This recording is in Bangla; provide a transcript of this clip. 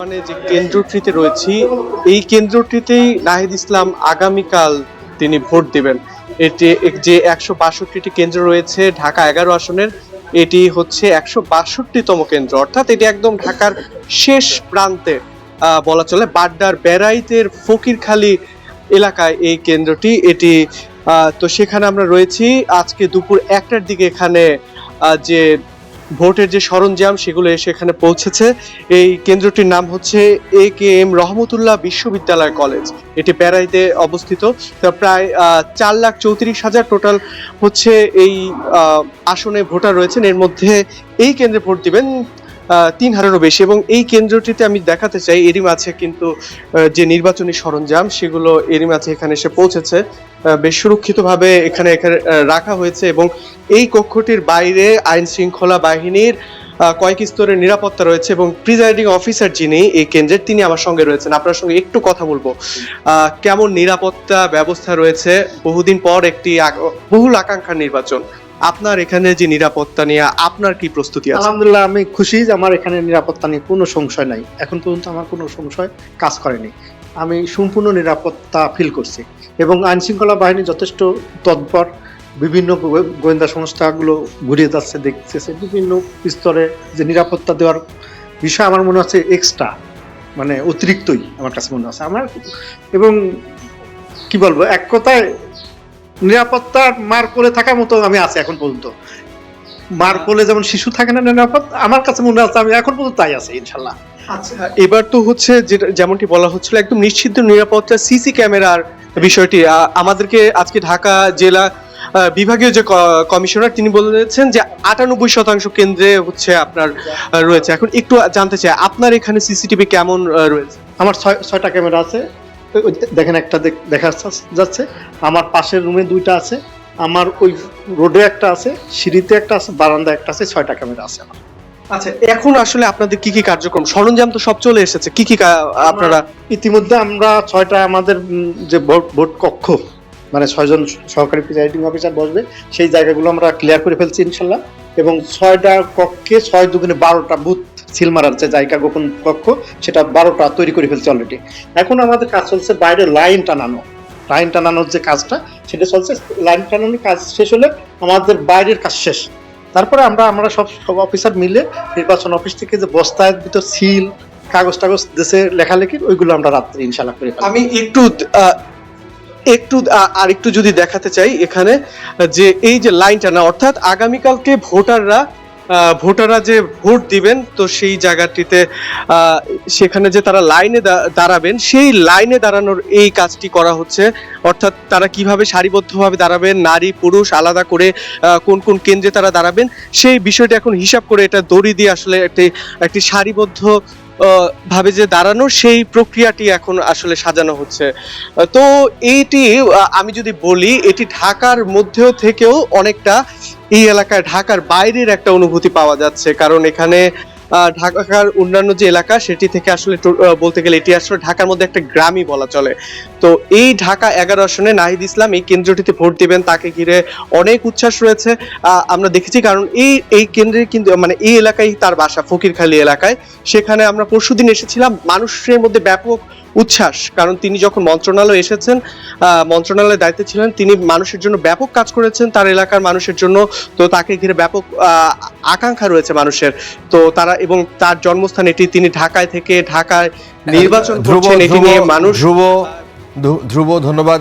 বর্তমানে যে কেন্দ্রটিতে রয়েছি, এই কেন্দ্রটিতেই নাহিদ ইসলাম আগামীকাল তিনি ভোট দেবেন। এটি যে ১৬২টি কেন্দ্র রয়েছে ঢাকা ১১ আসনের, এটি হচ্ছে ১৬২তম কেন্দ্র, অর্থাৎ এটি একদম ঢাকার শেষ প্রান্তে বলা চলে। বাড্ডার বেড়াইতের ফকিরখালী এলাকায় এই কেন্দ্রটি, এটি তো সেখানে আমরা রয়েছি। আজকে দুপুর ১টার দিকে এখানে যে ভোটের যে সরঞ্জাম সেগুলো এসে এখানে পৌঁছেছে। এই কেন্দ্রটির নাম হচ্ছে AKM রহমতুল্লাহ বিশ্ববিদ্যালয় কলেজ, এটি বেড়াইতে অবস্থিত। প্রায় ৪,৩৪,০০০ টোটাল হচ্ছে এই আসনে ভোটার রয়েছেন। এর মধ্যে এই কেন্দ্রে ভোট দিবেন ৩,০০০-এরও বেশি। এবং এই কেন্দ্রটিতে আমি দেখাতে চাই এরই মাঝে কিন্তু যে নির্বাচনী সরঞ্জাম সেগুলো এরই মাঝে এখানে এসে পৌঁছেছে, বেশ সুরক্ষিতভাবে এখানে রাখা হয়েছে। এবং এই কক্ষটির বাইরে আইন শৃঙ্খলা বাহিনীর কয়েক স্তরের নিরাপত্তা রয়েছে এবং প্রিজাইডিং অফিসার যিনি এই কেন্দ্রের তিনি আমার সঙ্গে রয়েছেন। আপনার সঙ্গে একটু কথা বলবো, কেমন নিরাপত্তা ব্যবস্থা রয়েছে? বহুদিন পর একটি বহুল আকাঙ্ক্ষার নির্বাচন, আপনার এখানে যে নিরাপত্তা নিয়ে আপনার কি প্রস্তুতি আছে? আলহামদুলিল্লাহ, আমি খুশি যে আমার এখানে নিরাপত্তা নিয়ে কোনো সংশয় নাই। এখন পর্যন্ত আমার কোনো সংশয় কাজ করেনি। আমি সম্পূর্ণ নিরাপত্তা ফিল করছি এবং আইন শৃঙ্খলা বাহিনী যথেষ্ট তৎপর। বিভিন্ন গোয়েন্দা সংস্থাগুলো ঘুরিয়ে যাচ্ছে, দেখতেছে বিভিন্ন স্তরে যে নিরাপত্তা দেওয়ার বিষয় আমার মনে হচ্ছে এক্সট্রা, মানে অতিরিক্তই আমার কাছে মনে হচ্ছে আমার। এবং কি বলবো, এক কথায় নিরাপত্তার মার কোলে থাকার মতো আমি আছি এখন পর্যন্ত। মার কোলে যেমন শিশু থাকে না নিরাপদ, আমার কাছে মনে হচ্ছে আমি এখন পর্যন্ত তাই আছি ইনশাল্লাহ। আচ্ছা, এবার তো হচ্ছে যেমনটি বলা হচ্ছিল একদম নিশ্চিত নিরাপত্তা, সিসি ক্যামেরার বিষয়টি আমাদেরকে আজকে ঢাকা জেলা বিভাগীয় যে কমিশনার তিনি বলেছেন যে ৯৮% কেন্দ্রে হচ্ছে আপনার রয়েছে। এখন একটু জানতে চাই আপনার এখানে সিসিটিভি কেমন রয়েছে? আমার ৬টা ক্যামেরা আছে, দেখেন একটা দেখা যাচ্ছে, আমার পাশের রুমে 2টা আছে, আমার ওই রোডে একটা আছে, সিঁড়িতে একটা আছে, বারান্দা একটা আছে, 6টা ক্যামেরা আছে আমার। আচ্ছা, এখন আসলে আপনাদের কি কি কার্যক্রম, সরঞ্জাম তো সব চলে এসেছে, কি কি আপনারা? ইতিমধ্যে আমরা 6টা আমাদের যে ভোট কক্ষ, মানে 6 জন সহকারী প্রিজাইডিং অফিসার বসবে, সেই জায়গাগুলো আমরা ক্লিয়ার করে ফেলছি ইনশাল্লাহ। এবং 6টা কক্ষে 6 দুগুণে 12টা বুথ সিল মারার যে জায়গা, গোপন কক্ষ, সেটা 12টা তৈরি করে ফেলছে অলরেডি। এখন আমাদের কাজ চলছে বাইরে লাইন টানানোর যে কাজটা সেটা চলছে। লাইন টানানোর কাজ শেষ হলে আমাদের বাইরের কাজ শেষ। তারপরে আমরা সব অফিসার মিলে নির্বাচন অফিস থেকে যে বস্তার ভিতর সিল কাগজ দেশে লেখালেখি, ওইগুলো আমরা রাত্রে ইনশাল্লাহ করে ফেলবো। আমি একটু যদি দেখাতে চাই এখানে যে এই যে লাইনটা না, অর্থাৎ আগামীকালকে ভোটাররা যে ভোট দিবেন, তো সেই জায়গাটিতে সেখানে যে তারা লাইনে দাঁড়াবেন, সেই লাইনে দাঁড়ানোর এই কাজটি করা হচ্ছে। অর্থাৎ তারা কিভাবে সারিবদ্ধভাবে দাঁড়াবেন, নারী পুরুষ আলাদা করে কোন কোন কেন্দ্রে তারা দাঁড়াবেন, সেই বিষয়টি এখন হিসাব করে এটা দড়ি দিয়ে আসলে একটি সারিবদ্ধ ভাবে যে দাঁড়ানো, সেই প্রক্রিয়াটি এখন আসলে সাজানো হচ্ছে। তো এইটি আমি যদি বলি, এটি ঢাকার মধ্যেও থেকেও অনেকটা এই এলাকায় ঢাকার বাইরের একটা অনুভূতি পাওয়া যাচ্ছে। কারণ এখানে ঢাকার অন্যান্য যে এলাকা সেটি থেকে আসলে বলতে গেলে এটি আসলে ঢাকার মধ্যে একটা গ্রামই বলা চলে। তো এই ঢাকা ১১ আসনে নাহিদ ইসলাম এই কেন্দ্রটিতে ভোট দিবেন, তাকে ঘিরে অনেক উচ্ছ্বাস রয়েছে আমরা দেখেছি। কারণ এই কেন্দ্রে কিন্তু মানে এই এলাকায় তার বাসা, ফকিরখালী এলাকায়। সেখানে আমরা পরশুদিন এসেছিলাম, মানুষের মধ্যে ব্যাপক উচ্ছ্বাস। কারণ তিনি যখন মন্ত্রণালয়ে এসেছেন, মন্ত্রণালয়ের দায়িত্বে ছিলেন, তিনি মানুষের জন্য ব্যাপক কাজ করেছেন, তার এলাকার মানুষের জন্য। তো তাকে ঘিরে ব্যাপক আকাঙ্ক্ষা রয়েছে মানুষের। তো তারা, এবং তার জন্মস্থান এটি, তিনি ঢাকায় থেকে ঢাকায় নির্বাচন করছেন, এটি নিয়ে মানুষ। ধ্রুব, ধন্যবাদ।